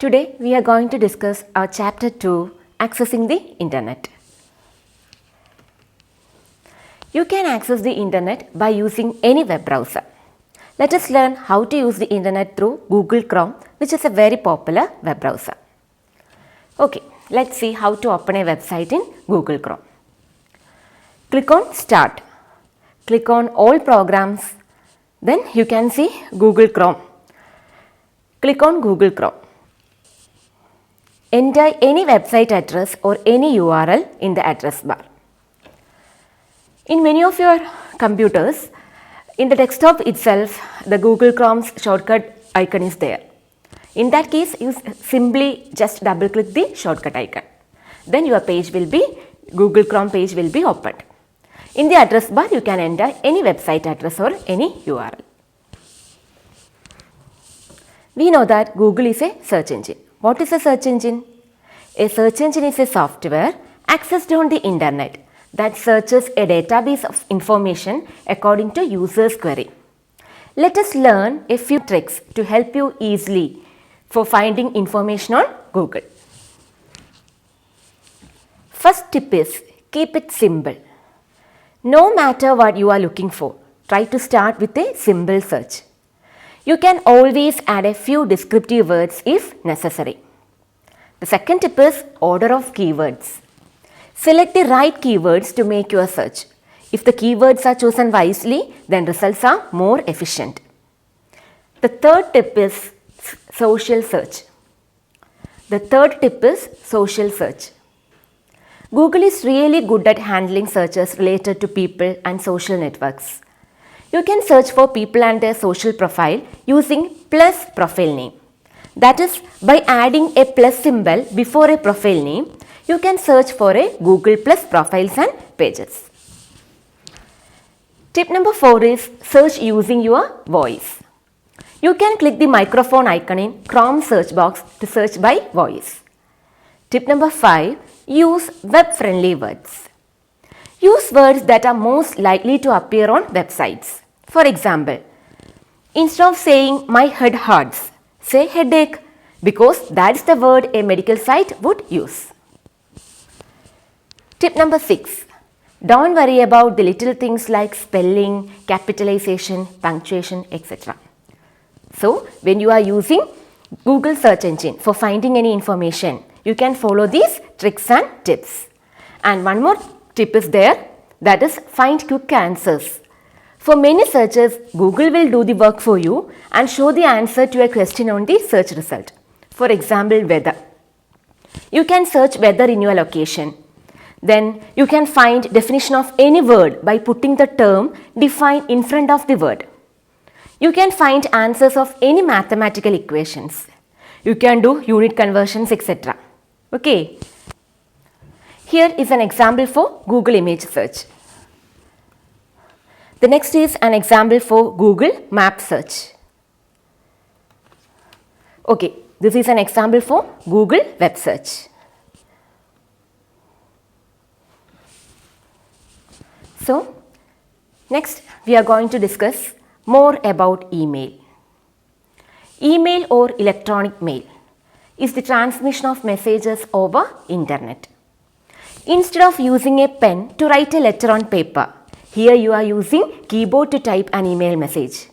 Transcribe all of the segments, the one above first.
Today we are going to discuss our chapter 2, Accessing the Internet. You can access the Internet by using any web browser. Let us learn how to use the Internet through Google Chrome, which is a very popular web browser. Okay, let's see how to open a website in Google Chrome. Click on Start. Click on All Programs. Then you can see Google Chrome. Click on Google Chrome. Enter any website address or any URL in the address bar. In many of your computers, in the desktop itself, the Google Chrome's shortcut icon is there. In that case, you simply just double click the shortcut icon. Then your page will be, Google Chrome page will be opened. In the address bar, you can enter any website address or any URL. We know that Google is a search engine. What is a search engine? A search engine is a software accessed on the internet that searches a database of information according to user's query. Let us learn a few tricks to help you easily for finding information on Google. First tip is keep it simple. No matter what you are looking for, try to start with a simple search. You can always add a few descriptive words if necessary. The second tip is order of keywords. Select the right keywords to make your search. If the keywords are chosen wisely, then results are more efficient. The third tip is social search. Google is really good at handling searches related to people and social networks. You can search for people and their social profile using plus profile name. That is, by adding a plus symbol before a profile name, you can search for a Google Plus profiles and pages. Tip number 4 is search using your voice. You can click the microphone icon in Chrome search box to search by voice. Tip number 5, use web-friendly words. Use words that are most likely to appear on websites. For example, instead of saying my head hurts, say headache because that's the word a medical site would use. Tip number 6. Don't worry about the little things like spelling, capitalization, punctuation, etc. So, when you are using Google search engine for finding any information, you can follow these tricks and tips. And one more tip is there, that is find quick answers. For many searches, Google will do the work for you and show the answer to a question on the search result. For example, weather. You can search weather in your location. Then you can find definition of any word by putting the term define in front of the word. You can find answers of any mathematical equations. You can do unit conversions, etc. Okay. Here is an example for Google image search. The next is an example for Google map search. Okay, this is an example for Google web search. So, next we are going to discuss more about email. Email or electronic mail is the transmission of messages over internet. Instead of using a pen to write a letter on paper, here you are using keyboard to type an email message.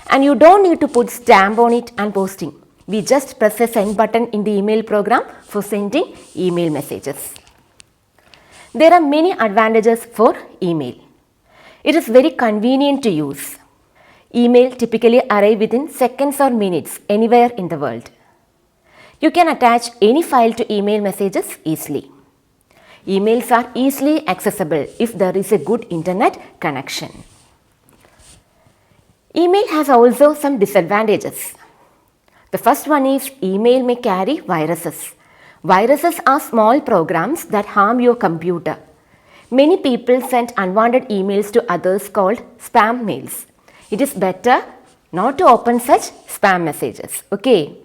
And you don't need to put stamp on it and posting. We just press a send button in the email program for sending email messages. There are many advantages for email. It is very convenient to use. Email typically arrive within seconds or minutes anywhere in the world. You can attach any file to email messages easily. Emails are easily accessible if there is a good internet connection. Email has also some disadvantages. The first one is email may carry viruses. Viruses are small programs that harm your computer. Many people send unwanted emails to others called spam mails. It is better not to open such spam messages. Okay.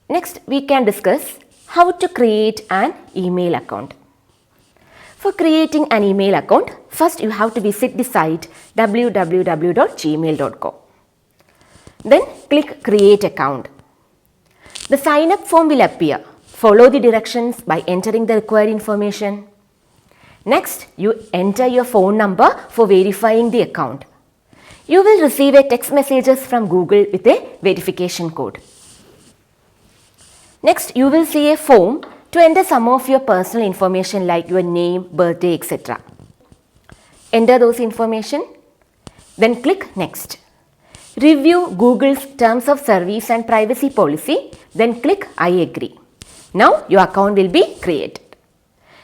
Next, we can discuss how to create an email account. For creating an email account, first you have to visit the site www.gmail.com. Then click Create Account. The sign up form will appear. Follow the directions by entering the required information. Next, you enter your phone number for verifying the account. You will receive a text messages from Google with a verification code. Next, you will see a form to enter some of your personal information like your name, birthday, etc. Enter those information. Then click Next. Review Google's Terms of Service and Privacy Policy. Then click I agree. Now your account will be created.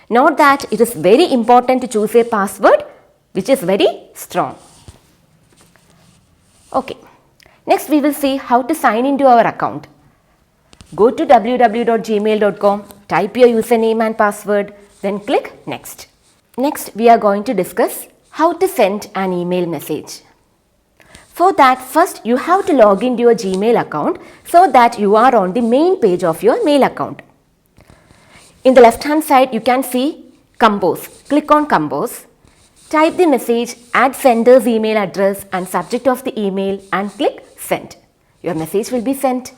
Note that it is very important to choose a password which is very strong. Okay. Next we will see how to sign into our account. Go to www.gmail.com, type your username and password, then click Next. Next we are going to discuss how to send an email message. For that, first you have to log into your Gmail account so that you are on the main page of your mail account. In the left hand side, you can see Compose. Click on Compose. Type the message, add sender's email address and subject of the email and click Send. Your message will be sent.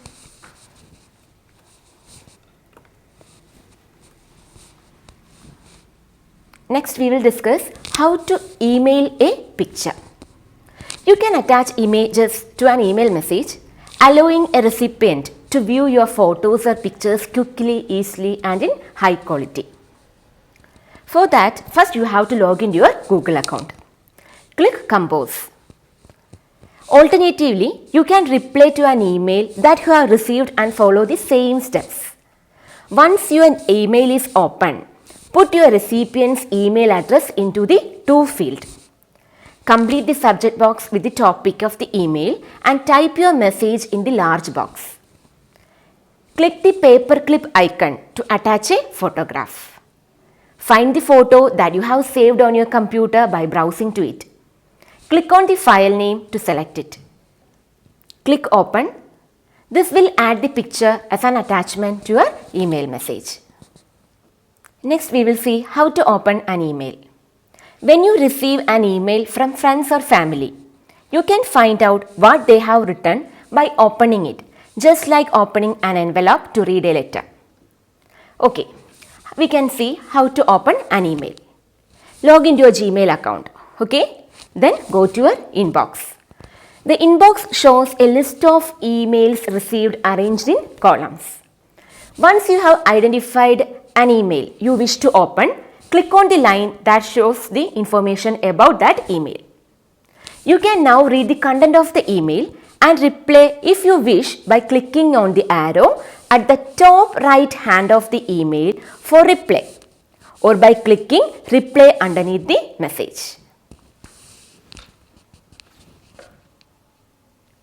Next, we will discuss how to email a picture. You can attach images to an email message, allowing a recipient to view your photos or pictures quickly, easily and in high quality. For that, first you have to log into your Google account. Click Compose. Alternatively, you can reply to an email that you have received and follow the same steps. Once your email is open, put your recipient's email address into the To field. Complete the subject box with the topic of the email and type your message in the large box. Click the paperclip icon to attach a photograph. Find the photo that you have saved on your computer by browsing to it. Click on the file name to select it. Click Open. This will add the picture as an attachment to your email message. Next, we will see how to open an email. When you receive an email from friends or family, you can find out what they have written by opening it, just like opening an envelope to read a letter. Okay, we can see how to open an email. Log into your Gmail account. Okay, then go to your inbox. The inbox shows a list of emails received arranged in columns. Once you have identified an email you wish to open, click on the line that shows the information about that email. You can now read the content of the email and reply if you wish by clicking on the arrow at the top right hand of the email for reply or by clicking reply underneath the message.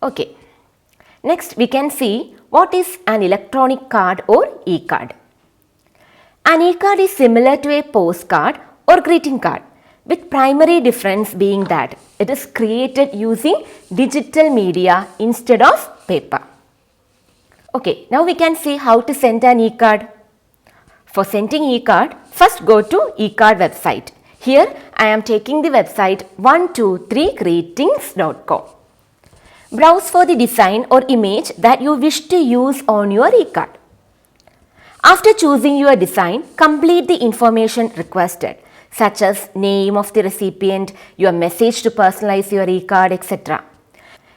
Okay. Next we can see what is an electronic card or e-card. An e-card is similar to a postcard or greeting card, with primary difference being that it is created using digital media instead of paper. Okay, now we can see how to send an e-card. For sending e-card, first go to e-card website. Here I am taking the website 123greetings.com. Browse for the design or image that you wish to use on your e-card. After choosing your design, complete the information requested, such as name of the recipient, your message to personalize your e-card, etc.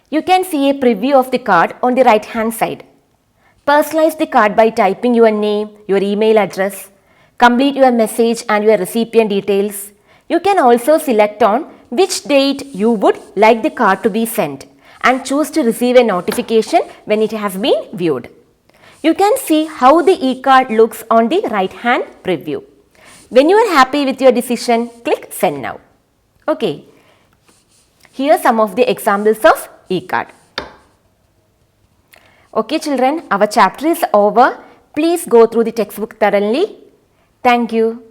You can see a preview of the card on the right hand side. Personalize the card by typing your name, your email address. Complete your message and your recipient details. You can also select on which date you would like the card to be sent and choose to receive a notification when it has been viewed. You can see how the e-card looks on the right hand preview. When you are happy with your decision, click Send Now. Okay, here are some of the examples of e-card. Okay children, our chapter is over. Please go through the textbook thoroughly. Thank you.